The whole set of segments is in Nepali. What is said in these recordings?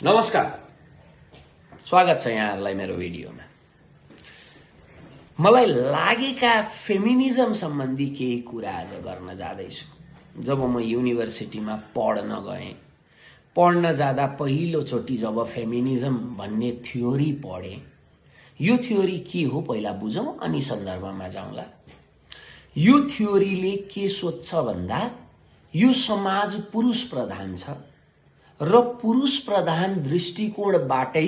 नमस्कार, स्वागत छ यहाँहरूलाई मेरो भिडियोमा। मलाई लागेका फेमिनिजम सम्बन्धी केही कुरा आज गर्न जाँदैछु। जब म युनिभर्सिटीमा पढ्न जाँदा पहिलोचोटि जब फेमिनिजम भन्ने थ्योरी पढेँ, यो थ्योरी के हो पहिला बुझौं अनि सन्दर्भमा जाउँला। यो थ्योरीले के सोध्छ भन्दा यो समाज पुरुष प्रधान छ र पुरुष प्रधान दृष्टिकोणबाटै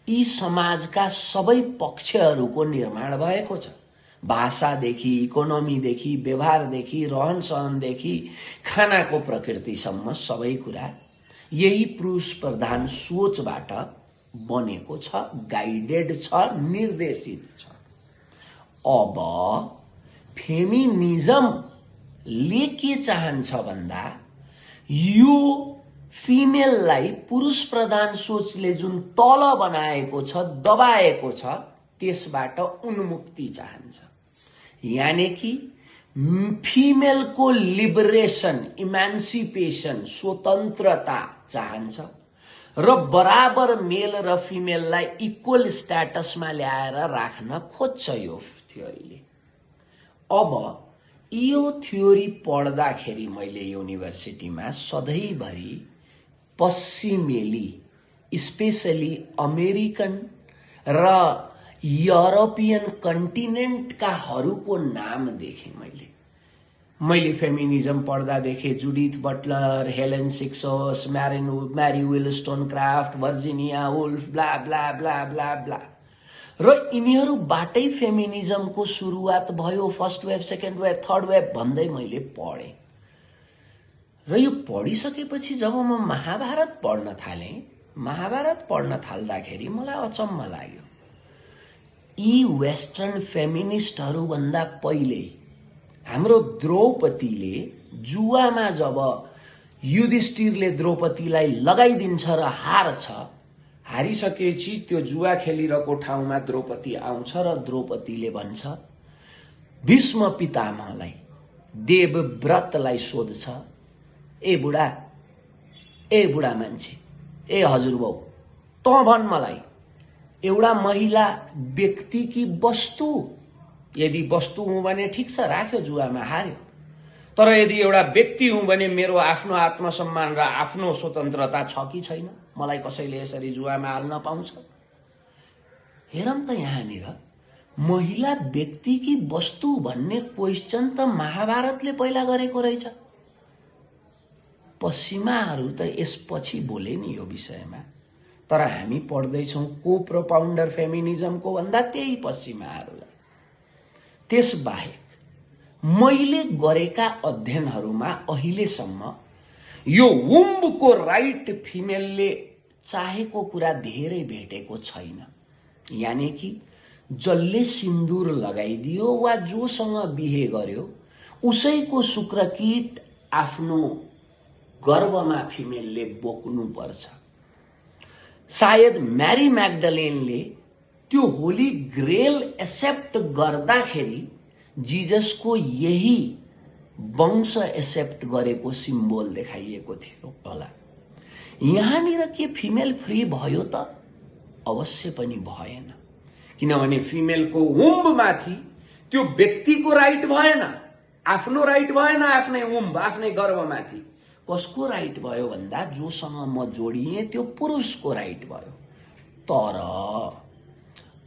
यी समाजका सबै पक्षहरूको निर्माण भएको छ। भाषादेखि, इकोनोमीदेखि, व्यवहारदेखि, रहन सहनदेखि, खानाको प्रकृतिसम्म सबै कुरा यही पुरुष प्रधान सोचबाट बनेको छ, गाइडेड छ, निर्देशित छ। अब फेमिनिजमले के चाहन्छ भन्दा यो फिमेललाई पुरुष प्रधान सोचले जुन तल बनाएको छ, दबाएको छ, त्यसबाट उन्मुक्ति चाहन्छ। यानी कि फिमेलको लिबरेसन, इमान्सिपेसन, स्वतन्त्रता चाहन्छ र बराबर मेल र फिमेललाई इक्वल स्ट्याटसमा ल्याएर राख्न खोज्छ यो थ्योरीले। अब यो थ्योरी पढ्दाखेरि मैले युनिभर्सिटीमा सधैँभरि पश्चिमेली, स्पेशली अमेरिकन र यूरोपियन कन्टिनेन्टकाहरूको नाम देखेँ। मैले फेमिनिजम पढ्दा देखेँ Judith Butler, Helene Cixous, Mary Wollstonecraft, Virginia Woolf, blah blah blah blah blah, र यिनीहरूबाटै फेमिनिजमको सुरुवात भयो। First wave, second wave, third wave भन्दै मैले पढेँ। र यो पढिसकेपछि जब म महाभारत पढ्न थालेँ, महाभारत पढ्न थाल्दाखेरि मलाई अचम्म लाग्यो। यी वेस्टर्न फेमिनिस्टहरूभन्दा पहिले हाम्रो द्रौपदीले जुवामा जब युधिष्ठिरले द्रौपदीलाई लगाइदिन्छ र हार्छ, हारिसकेपछि त्यो जुवा खेलिरहेको ठाउँमा द्रौपदी आउँछ र द्रौपदीले भन्छ, भीष्म पितामहलाई, देवव्रतलाई सोध्छ, ए बुढा मान्छे, ए हजुरबाउ, त भन् मलाई, एउटा महिला व्यक्ति कि वस्तु? यदि वस्तु हुँ भने ठिक छ, राख्यो, जुवामा हार्यो। तर यदि एउटा व्यक्ति हुँ भने मेरो आफ्नो आत्मसम्मान र आफ्नो स्वतन्त्रता छ कि छैन? मलाई कसैले यसरी जुवामा हाल्न पाउँछ? हेरौं त, यहाँनिर महिला व्यक्ति कि वस्तु भन्ने क्वेशन त महाभारतले पहिला गरेको रहेछ। पश्चिमाहरू त यसपछि बोले नि यो विषयमा, तर हामी पढ्दैछौं को प्रोपाउन्डर फेमिनिजमको भन्दा त्यही पश्चिमाहरूलाई। त्यसबाहेक मैले गरेका अध्ययनहरूमा अहिलेसम्म यो वुम्बको राइट फिमेलले चाहेको कुरा धेरै भेटेको छैन। यानी कि जसले सिन्दूर लगाइदियो वा जोसँग बिहे गर्यो उसैको शुक्रकीट आफ्नो गर्भमा फिमेलले बोक्नु पर्छ। सायद मैरी मैग्डलेनले त्यो होली ग्रेल एक्सेप्ट गर्दाखेरि जिजसको यही वंश एक्सेप्ट गरेको सिम्बोल देखाइएको थियो होला। यहाँनिर के फिमेल फ्री भयो त? अवश्य पनि भएन, किनभने फिमेलको वुम्बमाथि त्यो व्यक्तिको राइट भएन, आफ्नो राइट भएन, आफ्नै वुम्ब, आफ्नै गर्भमाथि। कसको राइट भयो भन्दा जोसँग म जोडिए त्यो पुरुषको राइट भयो। तर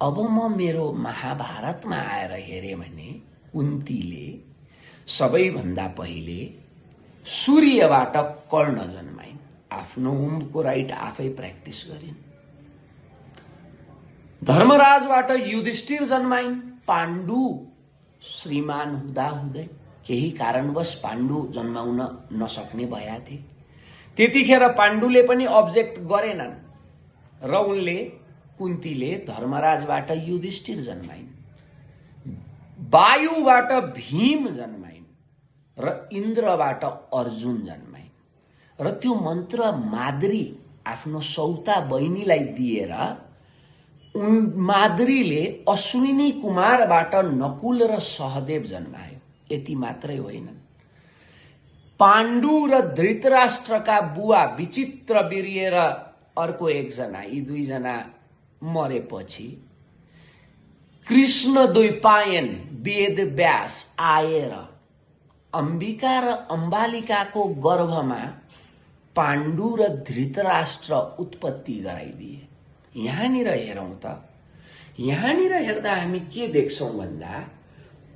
अब म मेरो महाभारतमा आएर हेरे भने कुन्तीले सबैभन्दा पहिले सूर्यबाट कर्ण जन्माइन्, आफ्नो वुम्बको राइट आफै प्र्याक्टिस गरिन्। धर्मराजबाट युधिष्ठिर जन्माइन्, पाण्डु श्रीमान हुँदाहुँदै केही कारणवश पाण्डु जन्माउन नसक्ने भएका थिए। त्यतिखेर पाण्डुले पनि अब्जेक्ट गरेनन् र उनले, कुन्तीले धर्मराजबाट युधिष्ठिर जन्माइन्, वायुबाट भीम जन्माइन् र इन्द्रबाट अर्जुन जन्माइन्। र त्यो मन्त्र माद्री आफ्नो सौता बहिनीलाई दिएर माद्रीले अश्विनी कुमारबाट नकुल र सहदेव जन्मायो। यति मात्रै होइन, पाण्डु र धृतराष्ट्रका बुवा विचित्र वीर्य र अर्को एकजना, यी दुईजना मरेपछि कृष्ण द्वैपायन वेद व्यास आएर अम्बिका र अम्बालिकाको गर्भमा पाण्डु र धृतराष्ट्र उत्पत्ति गराइदिए। यहाँनिर हेरौं त, यहाँनिर हेर्दा हामी के देख्छौं भन्दा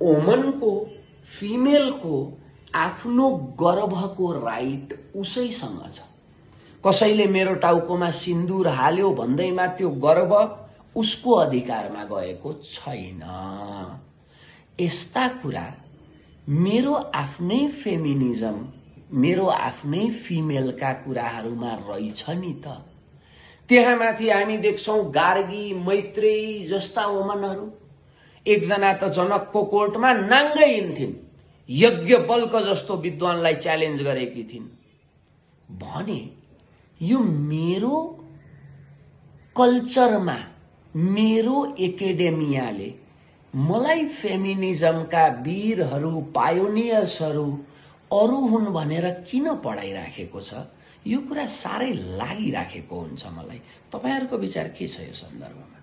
ओमनको, फिमेलको आफ्नो गर्भको राइट उसैसँग छ। कसैले मेरो टाउकोमा सिन्दूर हाल्यो भन्दैमा त्यो गर्भ उसको अधिकारमा गएको छैन। यस्ता कुरा मेरो आफ्नै फेमिनिजम, मेरो आफ्नै फिमेलका कुराहरूमा रहेछ नि त। त्यहाँमाथि हामी देख्छौं गार्गी, मैत्रेयी जस्ता वमनहरू। एकजना त जनकको कोर्टमा नाङ्गै हिँड्थिन्, यज्ञ बल्क जस्तो विद्वानलाई च्यालेन्ज गरेकी थिइन्। भने यो मेरो कल्चरमा, मेरो एकाडेमियाले मलाई फेमिनिजमका वीरहरू, पायोनियर्सहरू अरू हुन् भनेर किन पढाइराखेको छ? यो कुरा साह्रै लागिराखेको हुन्छ मलाई। तपाईहरुको विचार के छ यो सन्दर्भमा?